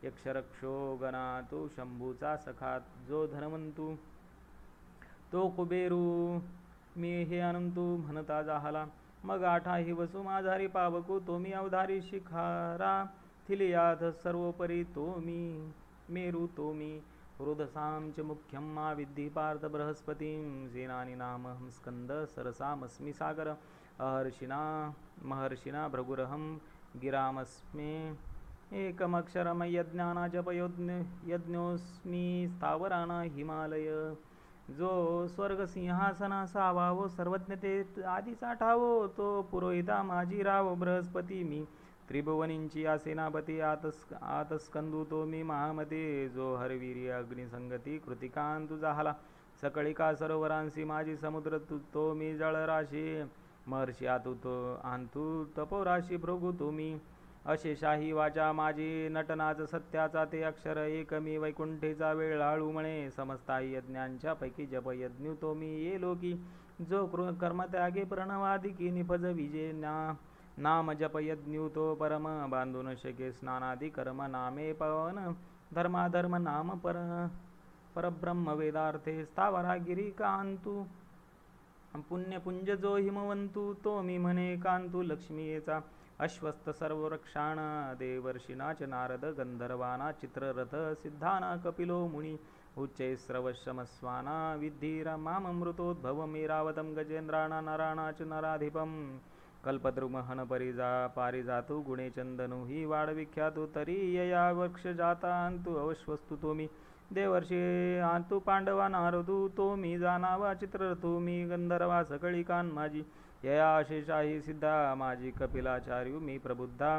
यक्षरक्षो गणा तो शंभूचा सखा जो धनवंतू तो कुबेरू मी हे अनंतू म्हणता जाहला मग आठाही वसु माझारी पावको तो मी अवधारी शिखारा थिलियाथ सर्वोपरी तो मी मेरू तो मी हृदसांच मुख्यम मा विद्धी पार्थ बृहस्पतीं सेनानी नामहं स्कंद सरसामस्मि सागर महर्षिना भृगुरहं गिरामस्मे एकमक्षरम यज्ञाना यज्ञोस्मी स्थावराना हिमालय जो स्वर्ग सिंहासना सावावो सर्वज्ञते आधीच आठावो तो पुरोहिता माझी राव बृहस्पती मी त्रिभुवनींची आसेनापती आतस्कंदू तो मी महामते जो हरवीर्य अग्निसंगती कृतिकांत जाहला सकळिका सरोवरांसी माझी समुद्र तो मी जळराशी महर्षी आंतू तपोराशी भृगु तुम्ही अशेषाही वाचा माझी नटनाच सत्याचा ते अक्षर एक मी वैकुंठेचा वेळ लाळू म्हणे समस्ताही यज्ञांच्या पैकी जप यज्ञू तो मी ये लोकी जो कर्मत्यागे प्रणवादिकी निफज विजे नाम जप यज्ञू तो परम बांधून शके स्नानादी कर्म नामे पवन धर्माधर्म नाम परब्रह्म वेदार्थे स्थावरा गिरी कांतू पुण्यपुंज जो हिमवंतू तो मी म्हणे कांतू लक्ष्मीचा अश्वस्त सर्व रक्षाण देवर्षिनाच नारद गंधर्वाना चित्ररथ सिद्धाना कपिलो मुनी उच्चैस्रवशमस्वाना विद्धीर माममृतोद्भव मेरावतं गजेंद्राणा नराणाच नराधिपं कल्पद्रुमहन पारिजातु गुणे चंदनु ही वाड विख्यातु तरी यया वृक्ष जातांतु अवश्वस्तु तोमी देवर्षे आंतु पांडवा नारदू तो मी जानावा चित्ररथू मी गंधर्वा सकळिकान माझी यया अशेषाही सिद्धा माझी कपिलाचार्यू मी प्रबुद्धा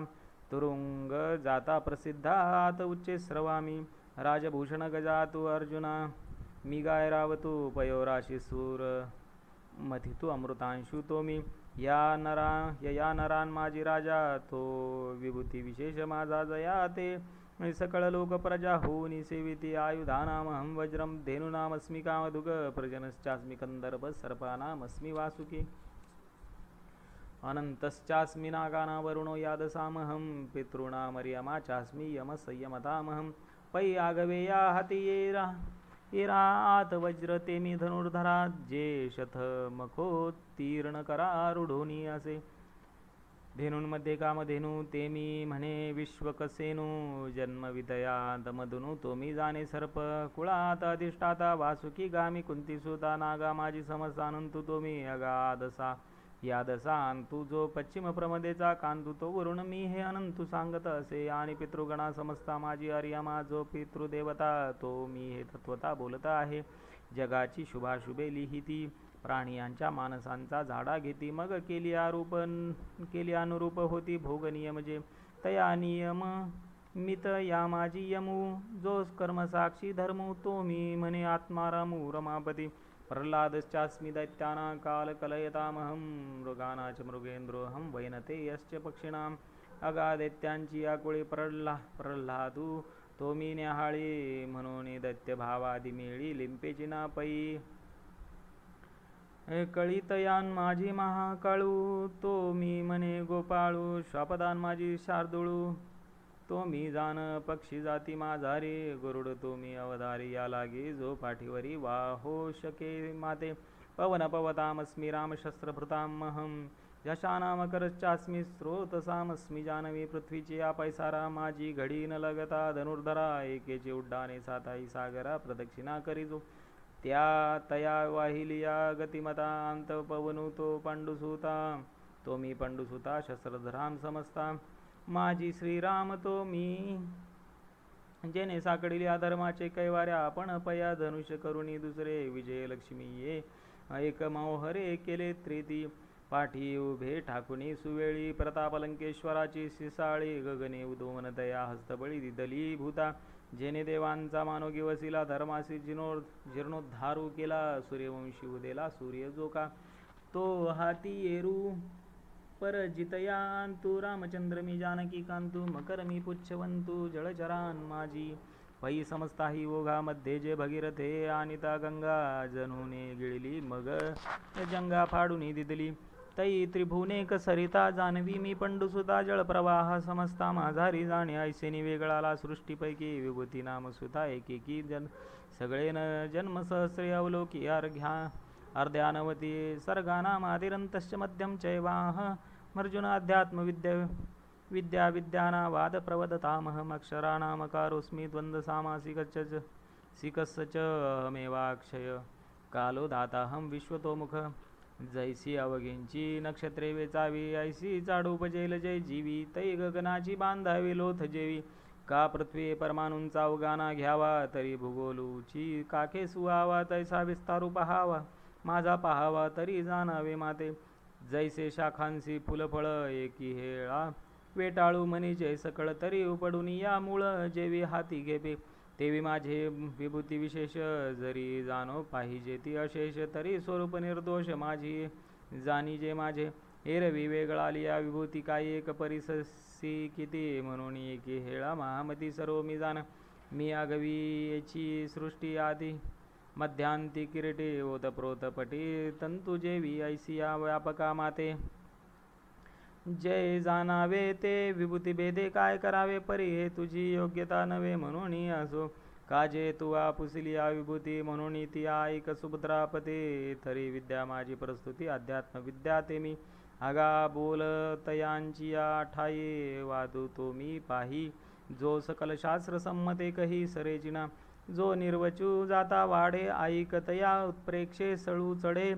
तुरुंग जाता प्रसिद्धा आत उच्चे श्रवामी राजभूषण गजातु अर्जुना मी गाय रावतु पयोराशी सूर मथितु अमृतांशु तो मी यया नरान माझी राजा तो विभूती विशेष माझा जया ते सकळ लोक प्रजा होनी सेविती आयुधानामहं वज्रम धेनुनामस्मि कामधुग प्रजनश्चास्मि कंदर्प सर्पानामस्मि वासुकी अनंतश्चास्मि नागाना वरुणो यादसामहं पितॄणामर्यमा चास्मि यमसंयमतामहं पै आगवेया हति येरा आत वज्र ते मी धनुर्धरा जे शथ मखोत्तीर्ण करारूढोनी असे धेनूंमध्ये कामधेनू ते मी म्हणे विश्वकसेनू जन्मवितयात मधुनू तो मी जाणे सर्प कुळात अधिष्ठाता वासुकी गामी कुंतीसुता नागा माझी समस्तानंतु तो मी अगादसा यादसा अंतु जो पश्चिम प्रमदेचा कांतु तो वरुण मी हे अनंतु सांगत असे आणि पितृगणा समस्ता माझी अर्यमा जो पितृदेवता तो मी हे तत्वता बोलत आहे जगाची शुभाशुभे लिहिती प्राणियांच्या मानसांचा झाडा घेती मग केली अनुरूप होती भोग नियमजे तया नियम मित या माझी यमू जो कर्मसाक्षी धर्मू तो मी म्हणे आत्मारामू रमापती प्रल्हादश्चास्मि दैत्यानां कालकलयतामहं मृगानाच मृगेंद्रोऽहं वैनते यश्च पक्षिणाम् अगादैत्यांची आकुळे प्रल्हादू तो मी न्याहाळी म्हणून दैत्य भावादी मेळी लिंपेची ना पै कळीतयान माझी महाकाळू तो मी म्हणे गोपाळू श्वापदान माझी शार्दूळू तो मी जाण पक्षी जाती माझारी गरुड तो मी अवधारी या लागे जो पाठीवरी वाहो शके माते पवन पवतामस्मि रामशस्त्रभृतामहं यशानामकरश्चास्मि स्रोतसामस्मि जानवी पृथ्वीची या पैसारा माझी घडी न लगता धनुर्धरा एकेचे उड्डाणे साताई सागरा प्रदक्षिणा करीजो त्या तया वाहिलिया गतिमता अंत पवनु तो पांडुसुता तो मी पांडुसुता शस्त्रधराम समजता माझी श्रीराम तो मी जेने साकडील्या धर्माचे कैवाऱ्या आपण पया धनुष्य करुणी दुसरे विजय लक्ष्मी ये एक मोहरे केले त्रेती पाठी उभे ठाकुनी सुवेळी प्रताप लंकेश्वराची सिसाळी गगने उदोमन दया हस्तबळी दिदली भूता जेने देवांचा मानोगी वसिला धर्मासी जीर्णोद्धारू केला सूर्यवंशी उदेला सूर्य जो का तो हाती येरू परजितयांतु रामचंद्र मी जानकी कांतू मकर मी पुच्छवंतु जळचरान माझी पै समस्ताही ओघामध्ये जे भगीरथे अनिता गंगा जनुने गिळली मग जंगा फाडून दिदली तै त्रिभुवने कसरिता जानवी मी पंडुसुता जळप्रवाह समस्ता माझारी जाणे ऐसेनी वेगळाला सृष्टीपैकी विभूती नाम सुता एकेकी सगळे न जन्म सहस्रे अवलोकी अर्ध्यानवती सर्गानामादिरंतश्च मध्यम चैवाह अर्जुन विद्या विद्यानावाद प्रवदतामहमक्षराणामकारोऽस्मि द्वन्द्वसामासिकश्च मेवाक्षय कालो दाताहं विश्वतोमुख जैसी अवघींची नक्षत्रे वेचावी ऐसी चाडूपजेल जय जीवी तै गगनाची बांधावी लोथ जेवी का पृथ्वी परमाणूंचा उगाना घ्यावा तरी भूगोलूची काखे सुवावा तैसा विस्तारू पहावा माझा पहावा तरी जाणावे माते जैसे शाखांसी फुलफळ एकी हेळा वेटाळू मनीचे सकळ तरी उपडून या मूळ जेवी हाती घेपे तेवी माझे विभूती विशेष जरी जाणो पाहिजे ती अशेष तरी स्वरूप निर्दोष माझी जाणी जे माझे एरवी वेगळाली या विभूती काही एक परिससी किती म्हणून एकी हेळा महामती सर्व मी जाण मी आगवी याची सृष्टी आधी मध्यांती किरीटे ओतप्रोतपटी तंतु जेवी ऐसिया व्यापका माते जय जाणावे ते विभूती भेदे काय करावे परी हे तुझी योग्यता नव्हे म्हणून असो काजे तू आपुसली विभूती म्हणून ती ऐक सुभद्रापते थरी विद्या माझी प्रस्तुती अध्यात्म विद्या ते मी आगा बोलतयांची ठाये वादू तो मी पाही जो सकल शास्त्र संमते कही सरेजिना जो निर्वचू जाता वाढे ऐकतया उत्प्रेक्षे सळू चढे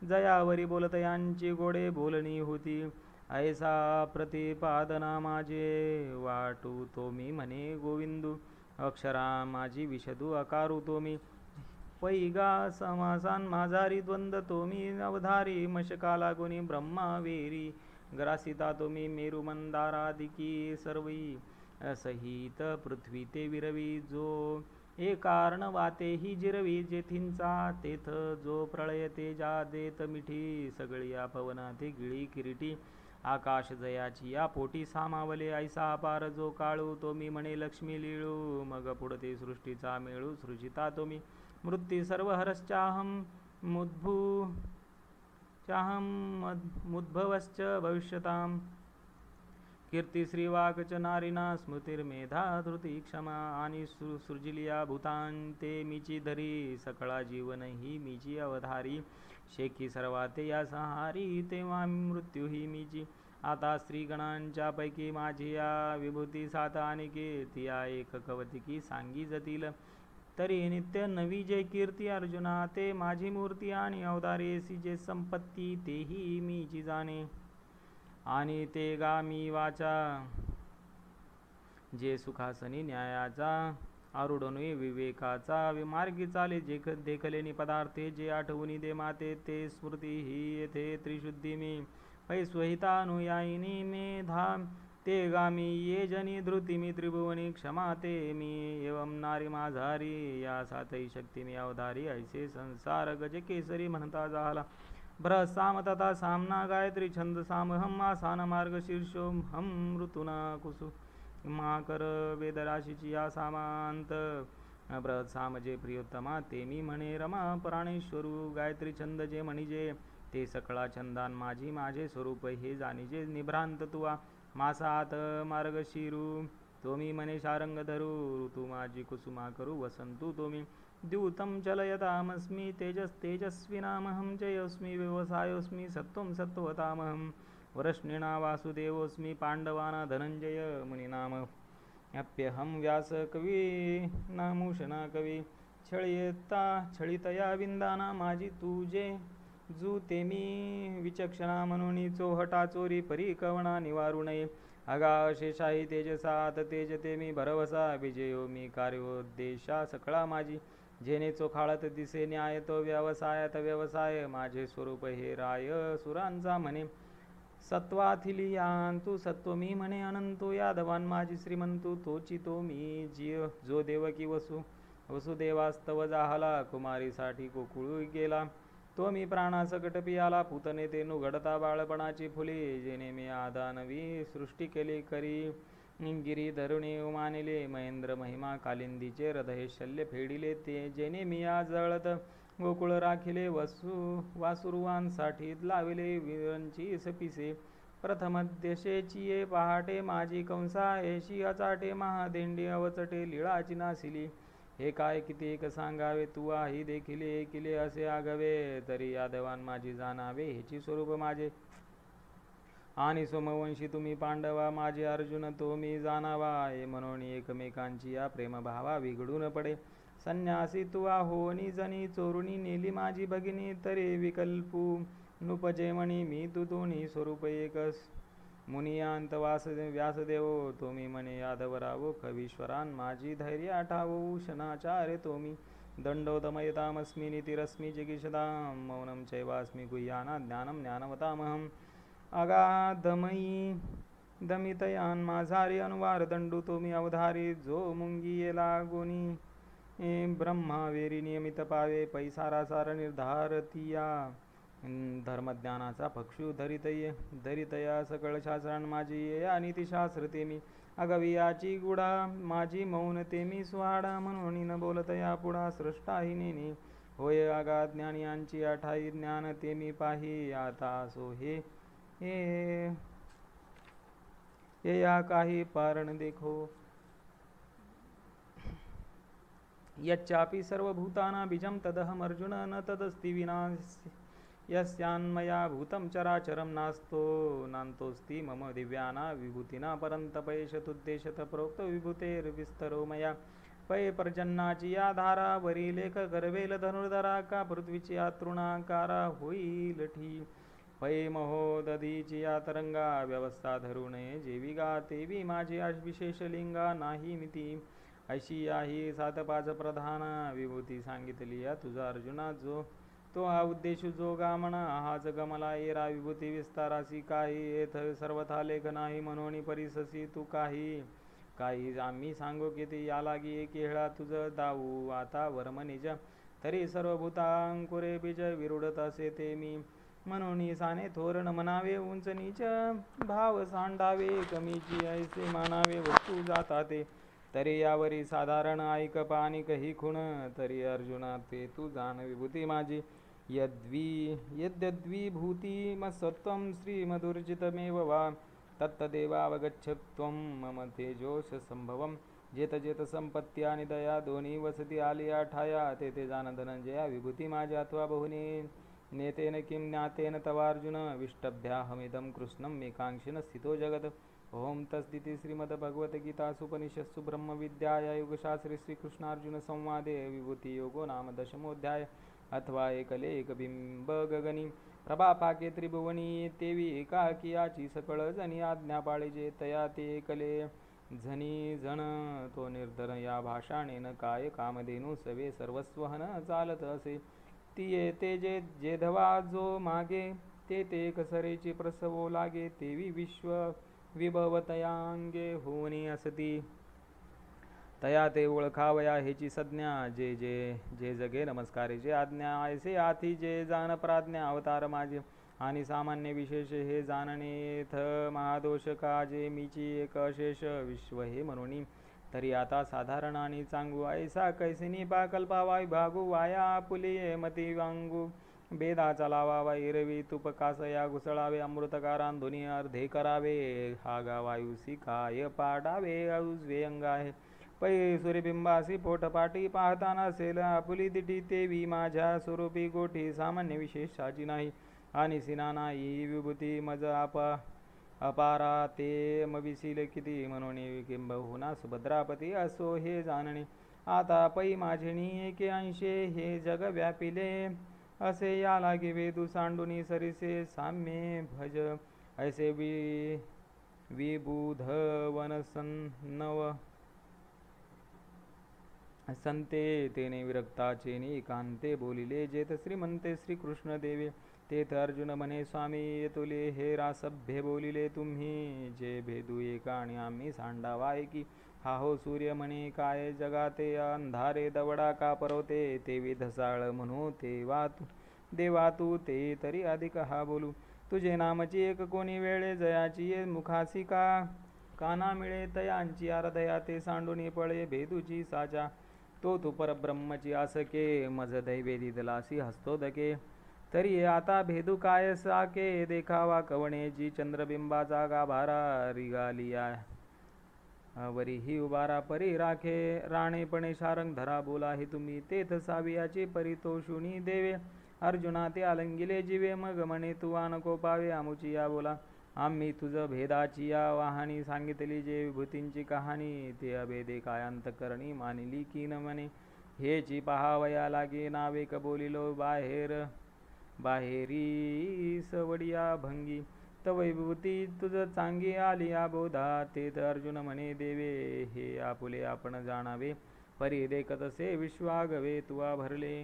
जयावरी बोलतयांची गोडे बोलणी होती ऐसा प्रतिपादना माझे वाटू तो मी म्हणे गोविंदू अक्षरा माझी विशदू अकारू तो मी पैगा समासान माझारी द्वंद्व तो मी अवधारी मशकाला गुणी ब्रह्मावेरी ग्रासिता तो मी मेरू मंदारादिकी सर्वी सहित पृथ्वी ते विरवी जो हे कारण वाते ही जिरवी जेथींचा तेथ जो प्रळय तेजा देत मिठी सगळी या पवना ते गिळी किरीटी आकाश जयाची या पोटी सामावले ऐसा अपार जो काळू तो मी म्हणे लक्ष्मी लिळू मग पुढते सृष्टीचा मेळू सृजिता तो मी मृत्यू सर्व हरश्चाहम मुद्भवश्च भविष्यताम कीर्ती श्रीवाकच नारिना स्मृतिर्मेधा धृती क्षमा आणि सृजिलिया भूतांते मीची धरी सकळा जीवन ही मीची अवधारी शेकी सर्वाते या संहारी तेव्हा मृत्यू ही मीची आता स्त्रीगणांच्या पैकी माझी या विभूती सात अनिके ती एक कवतिकी सांगी जतील तरी नित्य नवी जे कीर्ती अर्जुना ते माझी मूर्ती आणि अवतारेसी जे संपत्ती तेही मीची जाणे आणि ते गा मी वाचा जे सुखासनी न्यायाचा आरुढनुई विवेकाचा विमार्गी चाले जे देखलेनी पदार्थे जे आठवणी दे माते ते स्मृती ही येथे त्रिशुद्धी मी पैस्वहितानुयायिनी मेधा ते गामी ये जनी धृती मी त्रिभुवनी क्षमा ते मी एवं नारी माझारी या सातही शक्ती मी अवधारी ऐसे संसार गज केसरी म्हणता झाला बृहसाम तथा सामना गायत्री छंद सामहम आसान मार्ग शीर्षोम हम ऋतुना कुसु माकर वेदराशीची या सामांत बृहत्साम जे प्रियोत्तमा ते मी म्हणे रमा प्राणेश्वरू गायत्री छंद जे म्हणिजे ते सकळा छंदान माझी माझे स्वरूप हे जाणीजे निभ्रांत तुवा मासात मार्ग शिरू तो मी म्हणे शारंग धरू ऋतू माझी कुसुमा करू वसंतू तो मी द्यूतं चलयतामस्मि तेजस्विनामहं जयोस्मि व्यवसायोस्मि सत्वं सत्वतामहं वरष्णिना वासुदेवोस्मि पांडवाना धनंजय मुनिनाम अप्यहं व्यास कवी नामूषणा कवी छळितया विंदाना माझी तुझे जूते मी विचक्षणा म्हणून चोहटा चोरी परी कवणा निवारू नये अगा शेषाही तेजसात तेजते मी भरवसा विजयो मी कार्योद्देशा सकळा माझी जेणे चोखाळत दिसे न्याय तो व्यवसायात व्यवसाय, माझे स्वरूप हे राय सुरांचा म्हणे. सत्वाथिलियान तू सत्व मी म्हणे अनंतो, यादवान माझी श्रीमंतू तोची तो मी. जो देवकी वसुदेवास्तव जाहला, कुमारीसाठी गोकुळ गेला, तो मी प्राणासकट पियाला. पुतने तेनु घडता बाळपणाची फुले, जेणे मी आदानवी सृष्टी केली करी. गिरी धरुणी उमानिले, महेंद्र महिमा कालिंदीचे हृदय शल्य फेडिले. ते जेणे मी आज जळत गोकुळ राखिले, वासुरुवांसाठी लाविले वीरांची सपिसे. प्रथम देशेची ये पहाटे माझी कंसा, ऐशी अचाटे महादेंडी अवचटे लीळाची नासिली. हे काय कित्येक सांगावे, तू आही देखिले ऐकिले असे आगवे. तरी यादवान माझी जाणावे, हेची स्वरूप माझे. आणि सोमवंशी तुम्ही पांडवा, माझे अर्जुन तो मी जाणावा. हे म्हणून एकमेकांची या प्रेमभावा विघडून पडे. संन्यासी तू आहोनी जनी, चोरुणी नेली माझी भगिनी. तरी विकल्पू नुपजे म्हणी, मी तू दोन्ही स्वरूप एकस. मुनियांत व्यासदेव तुम्ही म्हणे यादवरावो, कवीश्वरान माझी धैर्य आठावो. उशनाचार्य तोमी दंडोदमयतामस्मी, नीतिरस्मी जिगीषदां. मौनं चैवास्मी गुह्याना, ज्ञानं ज्ञानवतामहम्. अगाधमयी दमितयान माझारी अनुवार, दंडू तोमी अवधारी. जो मुंगी येला गोनी ब्रह्मावेरी नियमित पावे. पैसारासार निर्धारतिया, धर्मज्ञानाचा पक्षू धरितया. सकळ शास्त्रान माझी ये नीतिशास्त्र ते मी. अगवियाची गुढा माझी मौन ते मी सुहाडा. म्हणून न बोलतया पुढा सृष्टाही नेने. होय अगाध ज्ञानियांची अठाई, ज्ञान ते मी पाही. आता असो हे या काही पारण देखो. यच्चापि सर्वभूतानां बीजं तदहम् अर्जुन, न तदस्ति विना यस्यान्मया भूतं चराचरं. नान्तोऽस्ति मम दिव्याना विभूतिना परन्तप. एष तुद्देशतः प्रोक्त विभूतेर्विस्तरो मया. पै पर्जन्याची या धारा, वरी लेख करवेल धनुर्धरा. का पृथ्वीची या तृणाकारा होईल ठी. पै महोदधीची या तरंगा, व्यवस्था धरू नये जेवी गा. तेवी माझी विशेष लिंगा नाही मिती. अशी याही 7-5 प्रधान विभूती सांगितली या तुझा अर्जुना. जो तो हा उद्देश जो गामना, हाच गमला येरा विभूती विस्तारासी. काही येथ सर्वथा लेख नाही, म्हणून परिससी तू काही आम्ही सांगू किती. या लागी एकेळा तुझ दाऊ आता वर्म निज. तरी सर्वभूतांकुरे बीज विरुडत असे ते मी. म्हणून साने थोरण म्हणावे, उंच नीच भाव सांडावे. कमीची ऐसे मानावे, वस्तू जाता ते. तरी यावरी साधारण ऐक पानिक ही खुण. तरी अर्जुना ते तू जाण विभूती माझी. यद्यद्विभूती मत्सत्वं श्रीमधुर्जितमेव वा. तत्तदेवावगच्छ त्वं मम तेजोश संभवम. जेत संपत्ती आणि दया दोन्ही वसती आली आठाया. ते जाण धनंजया विभूती माझ्या. अथवा बहुनी नेतेन किं ज्ञातेन तवार्जुन. विष्टभ्याहमिदं कृष्णं मे कांक्षिण स्थितो जगत. ओम तस्दिति श्रीमद्भगवद्गीतासूपनिषत्सु ब्रह्मविद्याया योगशास्त्रे श्रीकृष्णार्जुन संवादे विभूति योगो नाम 10मोऽध्याय. अथवा एकले एकबिंब गगनी, प्रभापाके त्रिभुवनी. तेवी एकाकियाची सकळ जनी, आज्ञा पाळिजे तया ते एकले झनी जण. तो निर्धन या भाषाणेन काय, कामधेनु सवे सर्वस्वहन चालत असे. ती ते जेधवा जो मागे, ते कसरेची प्रसवो लागे. तेवी विश्व विभवतयांगे होनी असती. तया ते ओळखावया हेची संज्ञा. जे जगे नमस्कारेचे आज्ञा. ऐसे आती जे जाण प्राज्ञा. अवतार माझे आणि सामान्य विशेष हे जाणनेथ महादोष काजे. मीची एक अशेष विश्व हे म्हणून. तरी आता साधारण आणि चांगू. ऐसा कैसिनी कल्पावा विभागू. वाया आपुले मती वांगू. बेदाचा लावावा इरवी. तुप कासया घुसळावे. अमृतकारान धुनी अर्धे करावे. हागा वायुसी काय पाडावे. उजवे अंगाहे पै सूर्यबिंबासी पोटपाटी. पाहताना असेल आपुली दिटी. तेवी माझ्या स्वरूपी गोठी. सामान्य विशेषाची नाही आणि सिना नाही विभूती. मज अपारा ते मविशील किती. म्हणून किंबहुना सुभद्रापती असो हे जाणणे. आता पै माझिणी एके अंशे हे जग व्यापिले. असे या लागे वेदू सांडुनी सरिसे साम्ये भज. ऐसे विबुध वनसन्नव संते तेने विरक्ताचे एकांते बोलिले जेथ श्रीमंते श्रीकृष्ण देवे तेथ अर्जुन म्हणे स्वामी येतोले हे रासभ्य बोलिले तुम्ही जे भेदू एका आणि आम्ही सांडावा एकी हा हो सूर्य म्हणे काय जगाते अंधारे दवडा का परवते ते विधसाळ म्हणू ते वातू देवा तू ते तरी अधिक हा बोलू तुझे नामची एक कोणी वेळे जयाची ये मुखासी का काना मिळे तयांची अर्धया ते सांडून पळे भेदूची साचा तो तू परब्रह्मची आसके मज दैवे दिदलासी हस्तोदके तरी आता भेदू काय साके देखावा कवणेची चंद्रबिंबाचा गाभारा रिगालिया वरी ही उबारा परी राखे राणेपणे शारंग धरा बोला हे तुम्ही तेथ सावियाचे परितोषुनी देवे अर्जुना ते आलंगिले जीवे मग म्हणे तू नको पावे आमुची या बोला आम्ही तुझ भेदाची या वाहाणी सांगितली जे विभूतींची कहाणी ते अभेदे काय अंतकरणी मानिली की न म्हणे हेची पहावया लागे नावे कबोलिलो बाहेरी सवडिया भंगी तव विभूती तुझ चांगी आली बोधा तेथ अर्जुन म्हणे देवे हे आपुले आपण जाणावे परी देखतसे विश्वागवे तुवा भरले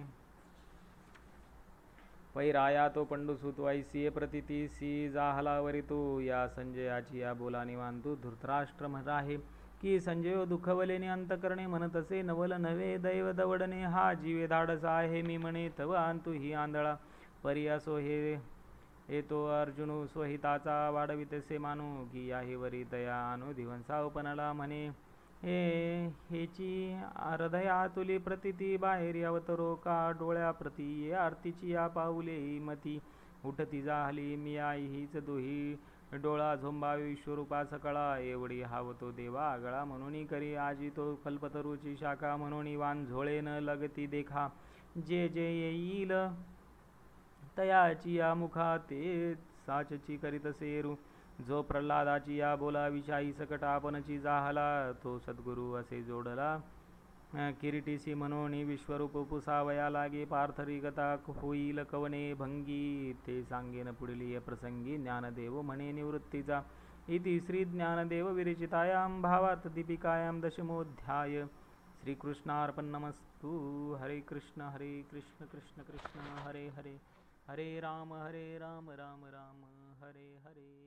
पैराया तो पंडुसूत वैसी प्रतितीसी जाहलावरी तू या संजयाची या बोला निवांतू धृतराष्ट्र राहे की संजयो दुखवलेने अंतकरणे म्हणतसे नवल नव्हे दैव दवडणे हा जीवे धाडस आहे मी म्हणे तव अंतु ही आंधळा परी असो हे तो अर्जुन स्वहिताचा वाढवितसे मानू की आहे वरी तया अनुदिवंसा उपनला म्हणे हेची हृदया तुली प्रतिती बाहेर अवतरो का डोळ्या प्रती आरतीची या पाऊले मती उठती जाहली मी आई हीच दुही डोळा झोंबावी विश्वरूपा सकळा एवढी हावतो देवा आगळा म्हणून करी आजी तो कल्पतरूची शाखा म्हणून वान झोळे न लगती देखा जे जे येईल तयाची या मुखा ते साचची करीत सेरू जो प्रल्हादाची या बोला विषाई सकट आपणची जाहला तो सद्गुरु असे जोडला किरीटीसी म्हणून विश्वरूप पुसावया लागे पार्थरी गता होईल कवने भंगी ते सांगेन पुढील प्रसंगी ज्ञानदेव म्हणे निवृत्तीचा इति श्री ज्ञानदेव विरचितायां भावार्थ दीपिकायां दशमोऽध्याय श्रीकृष्णार्पणमस्तु हरे कृष्ण कृष्ण कृष्ण हरे हरे हरे राम राम राम हरे हरे